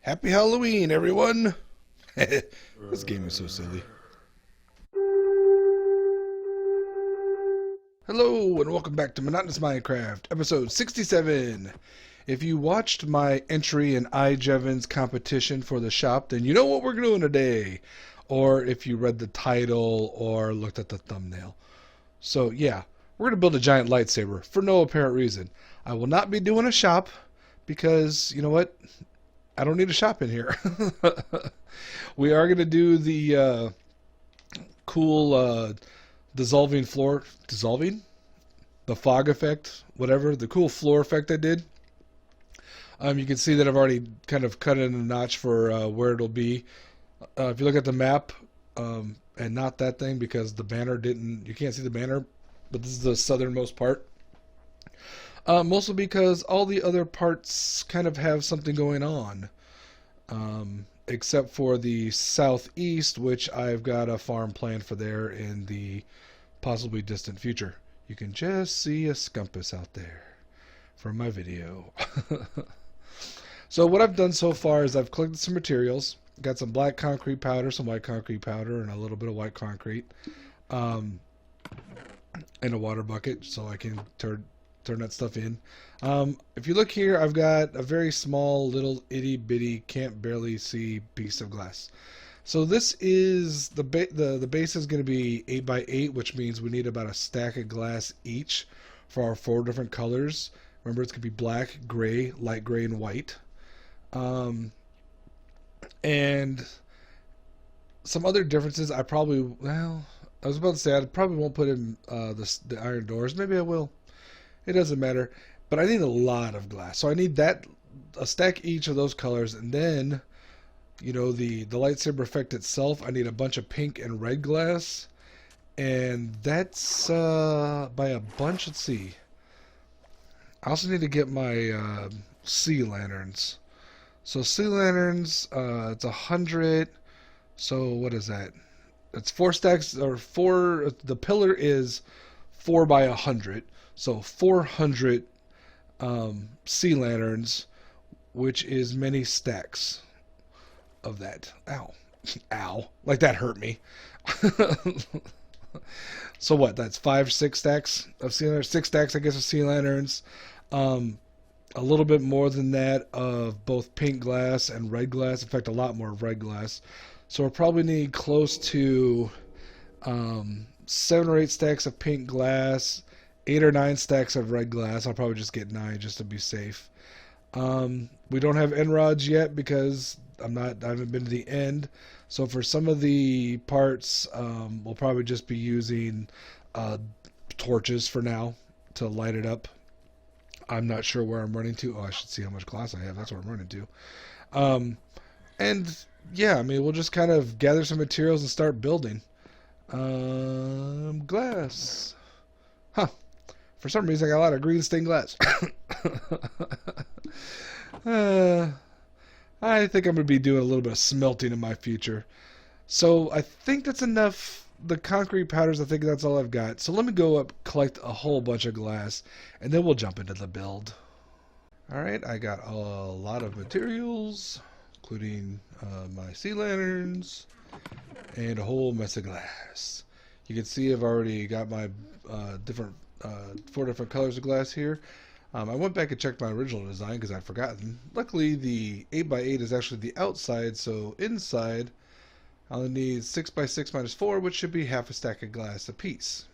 Happy Halloween, everyone! This game is so silly. Hello, and welcome back to Monotonous Minecraft, episode 67. If you watched my entry in iJevin's competition for the shop, then you know what we're doing today. Or if you read the title or looked at the thumbnail. So, yeah, we're going to build a giant lightsaber for no apparent reason. I will not be doing a shop because, you know what? I don't need a shop in here. We are going to do the cool dissolving floor. Dissolving? The fog effect, whatever. The cool floor effect I did. You can see that I've already kind of cut in a notch for where it'll be. If you look at the map, and not that thing because the banner didn't, you can't see the banner, but this is the southernmost part. Mostly because all the other parts kind of have something going on. Except for the southeast, which I've got a farm planned for there in the possibly distant future. You can just see a scumpus out there from my video. So what I've done so far is I've collected some materials. Got some black concrete powder, some white concrete powder, and a little bit of white concrete. In a water bucket so I can turn that stuff in. If you look here, I've got a very small little itty bitty, can't barely see piece of glass. So this is the base is going to be 8 by 8, which means we need about a stack of glass each for our 4 different colors. Remember, it's going to be black, gray, light gray, and white. And some other differences, I was about to say I probably won't put in the iron doors. Maybe I will. It doesn't matter. But I need a lot of glass. So I need a stack each of those colors. And then, you know, the lightsaber effect itself, I need a bunch of pink and red glass. And that's by a bunch. Let's see. I also need to get my sea lanterns. So sea lanterns, it's 100. So what is that? It's 4 stacks, or 4. The pillar is 4 by 100. So 400 sea lanterns, which is many stacks of that. Ow. Ow. Like that hurt me. So what? That's 6 stacks of sea lanterns. 6 stacks, I guess, of sea lanterns. A little bit more than that of both pink glass and red glass. In fact, a lot more of red glass. So we'll probably need close to 7 or 8 stacks of pink glass, 8 or 9 stacks of red glass. I'll probably just get 9 just to be safe. We don't have end rods yet because I haven't been to the end. So for some of the parts, we'll probably just be using torches for now to light it up. I'm not sure where I'm running to. Oh, I should see how much glass I have. That's what I'm running to. And yeah, I mean, we'll just kind of gather some materials and start building. Glass. Huh. For some reason, I got a lot of green stained glass. I think I'm going to be doing a little bit of smelting in my future. So I think that's enough. The concrete powders, I think that's all I've got. So let me go up, collect a whole bunch of glass, and then we'll jump into the build. Alright, I got a lot of materials, including my sea lanterns, and a whole mess of glass. You can see I've already got my 4 different colors of glass here. I went back and checked my original design because I'd forgotten. Luckily, the 8 by 8 is actually the outside, so inside I'll need 6 by 6 minus 4, which should be half a stack of glass apiece.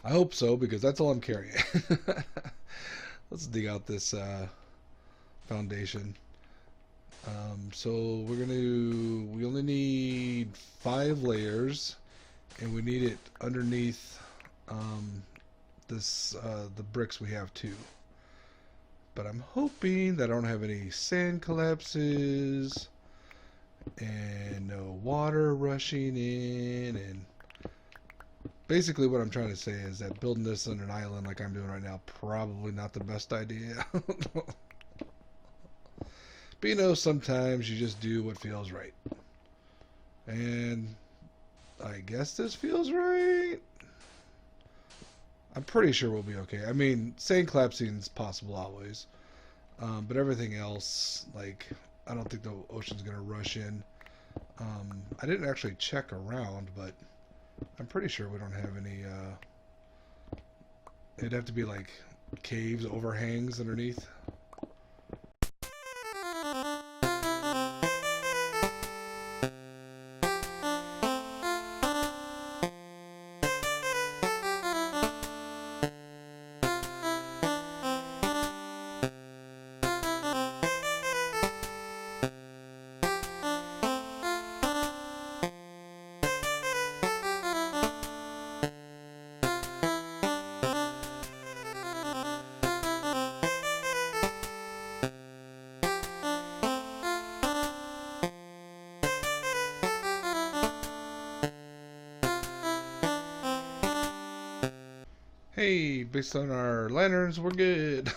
I hope so, because that's all I'm carrying. Let's dig out this foundation. So we only need 5 layers, and we need it underneath the bricks we have too. But I'm hoping that I don't have any sand collapses and no water rushing in. And basically what I'm trying to say is that building this on an island like I'm doing right now, probably not the best idea. But you know, sometimes you just do what feels right. And I guess this feels right. I'm pretty sure we'll be okay. I mean, sand collapsing is possible always. But everything else, like, I don't think the ocean's gonna rush in. I didn't actually check around, but I'm pretty sure we don't have any. It'd have to be like caves, overhangs underneath. Hey, based on our lanterns, we're good.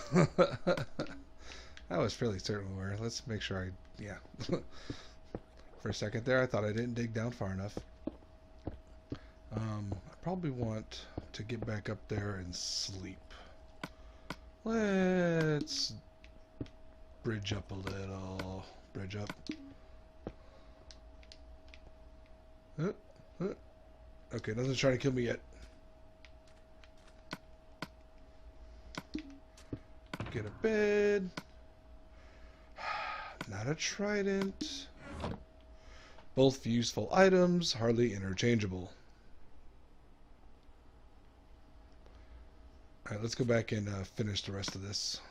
I was fairly certain we were. Let's make sure yeah. For a second there, I thought I didn't dig down far enough. I probably want to get back up there and sleep. Let's bridge up a little. Bridge up. Okay, nothing's trying to kill me yet. Get a bed. Not a trident. Both useful items, hardly interchangeable. Alright, let's go back and finish the rest of this.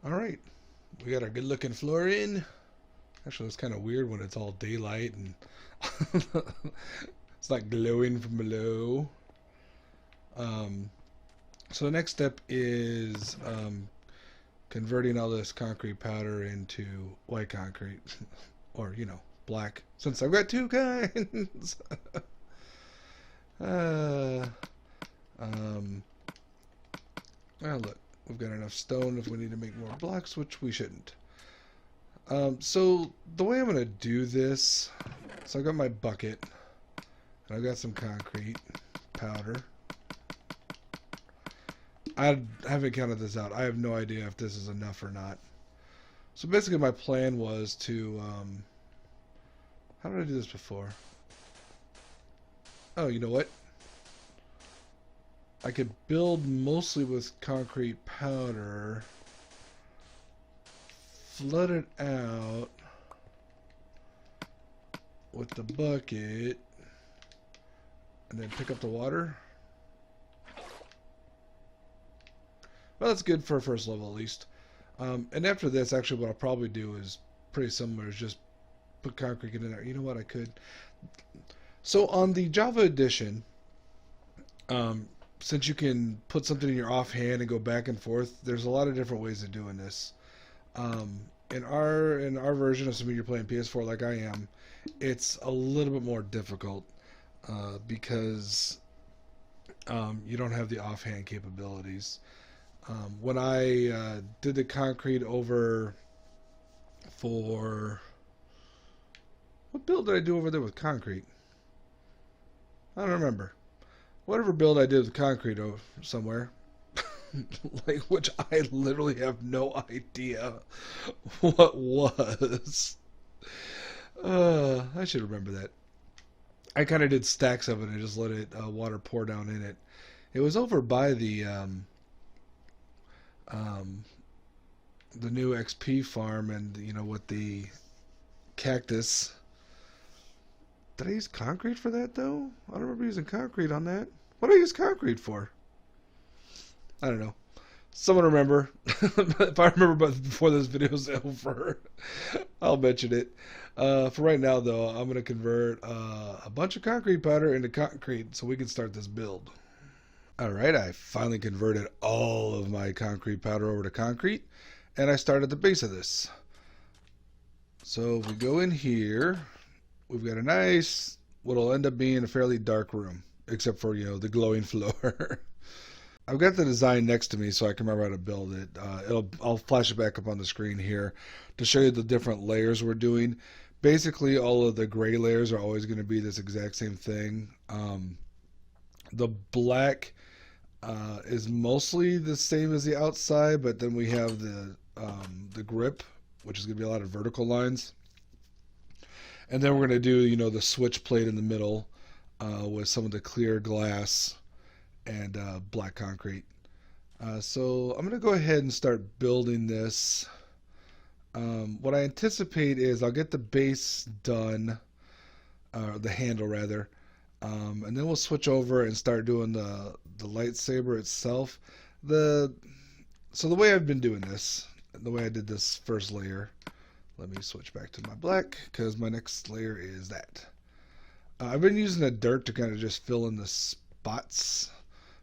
Alright, we got our good looking floor in. Actually, it's kind of weird when it's all daylight and it's not glowing from below. So the next step is converting all this concrete powder into white concrete. Or, you know, black. Since I've got two kinds. Well, look. We've got enough stone if we need to make more blocks, which we shouldn't. So the way I'm going to do this, so I've got my bucket, and I've got some concrete powder. I haven't counted this out. I have no idea if this is enough or not. So basically my plan was to, how did I do this before? Oh, you know what? I could build mostly with concrete powder, flood it out with the bucket, and then pick up the water. Well, that's good for a first level at least. And after this, actually what I'll probably do is pretty similar, is just put concrete in there. You know what, I could. So on the Java edition, since you can put something in your offhand and go back and forth, there's a lot of different ways of doing this. In our version, assuming you're playing PS4 like I am, it's a little bit more difficult because you don't have the offhand capabilities. When I did the concrete over for... What build did I do over there with concrete? I don't remember. Whatever build I did with concrete over somewhere, like, which I literally have no idea what was. I should remember that. I kind of did stacks of it and just let it water pour down in it. It was over by the new XP farm, and you know, with the cactus. Did I use concrete for that, though? I don't remember using concrete on that. What did I use concrete for? I don't know. Someone remember. If I remember before this video's over, I'll mention it. For right now, though, I'm going to convert a bunch of concrete powder into concrete so we can start this build. Alright, I finally converted all of my concrete powder over to concrete, and I start at the base of this. So we go in here. We've got a nice, what'll end up being a fairly dark room, except for, you know, the glowing floor. I've got the design next to me so I can remember how to build it. I'll flash it back up on the screen here to show you the different layers we're doing. Basically, all of the gray layers are always going to be this exact same thing. The black is mostly the same as the outside, but then we have the grip, which is going to be a lot of vertical lines. And then we're going to do, you know, the switch plate in the middle with some of the clear glass and black concrete. So I'm going to go ahead and start building this. What I anticipate is I'll get the base done, the handle rather, and then we'll switch over and start doing the lightsaber itself. So the way I've been doing this, the way I did this first layer, let me switch back to my black because my next layer is that. I've been using the dirt to kind of just fill in the spots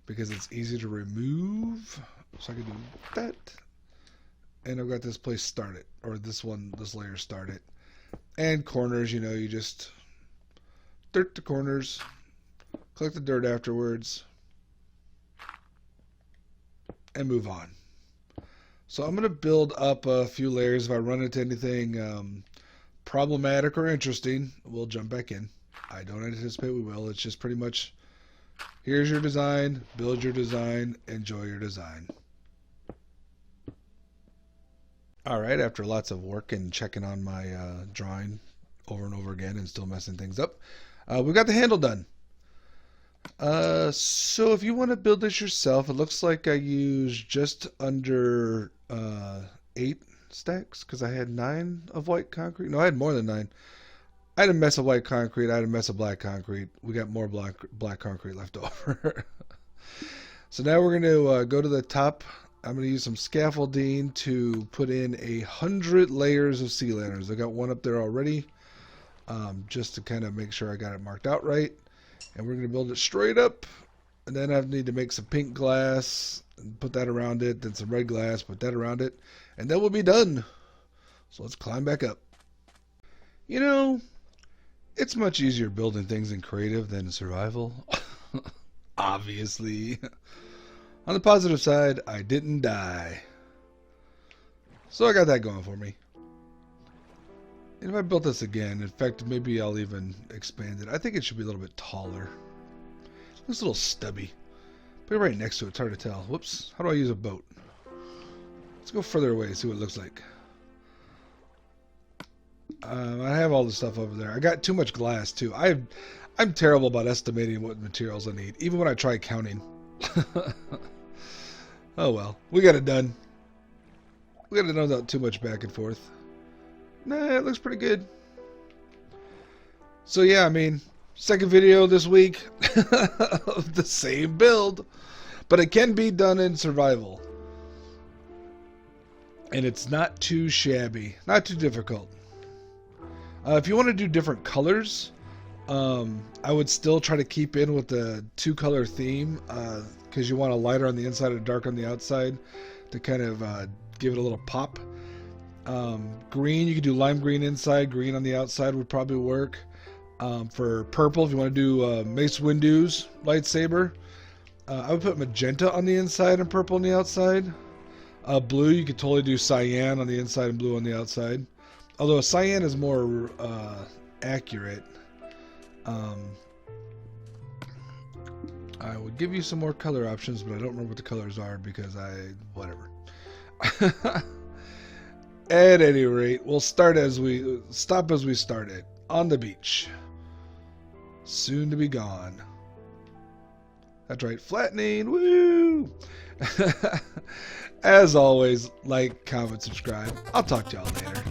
because it's easy to remove. So I can do that. And I've got this place started, or this layer started. And corners, you know, you just dirt the corners, collect the dirt afterwards, and move on. So I'm going to build up a few layers. If I run into anything problematic or interesting, we'll jump back in. I don't anticipate we will. It's just pretty much, here's your design, build your design, enjoy your design. Alright, after lots of work and checking on my drawing over and over again and still messing things up, we've got the handle done. So if you want to build this yourself, it looks like I used just under 8 stacks because I had 9 of white concrete. No, I had more than 9. I had a mess of white concrete. I had a mess of black concrete. We got more black concrete left over. So now we're going to go to the top. I'm going to use some scaffolding to put in 100 layers of sea lanterns. I got one up there already, just to kind of make sure I got it marked out right. And we're going to build it straight up. And then I need to make some pink glass and put that around it. Then some red glass, put that around it. And then we'll be done. So let's climb back up. You know, it's much easier building things in creative than survival. Obviously. On the positive side, I didn't die. So I got that going for me. And if I built this again, in fact, maybe I'll even expand it. I think it should be a little bit taller. It looks a little stubby. Put it right next to it. It's hard to tell. Whoops. How do I use a boat? Let's go further away and see what it looks like. I have all the stuff over there. I got too much glass, too. I'm terrible about estimating what materials I need, even when I try counting. Oh well, we got it done. We got it done without too much back and forth. Nah, it looks pretty good. So yeah, I mean, second video this week of the same build, but it can be done in survival. And it's not too shabby, not too difficult. If you want to do different colors, I would still try to keep in with the 2-color theme, because you want a lighter on the inside and dark on the outside to kind of give it a little pop. Green, you could do lime green inside, green on the outside would probably work. For purple, if you want to do Mace Windu's lightsaber, I would put magenta on the inside and purple on the outside. Blue, you could totally do cyan on the inside and blue on the outside. Although cyan is more accurate. I would give you some more color options, but I don't remember what the colors are because whatever. At any rate, we'll stop as we started, on the beach. Soon to be gone. That's right, flattening, woo! As always, like, comment, subscribe. I'll talk to y'all later.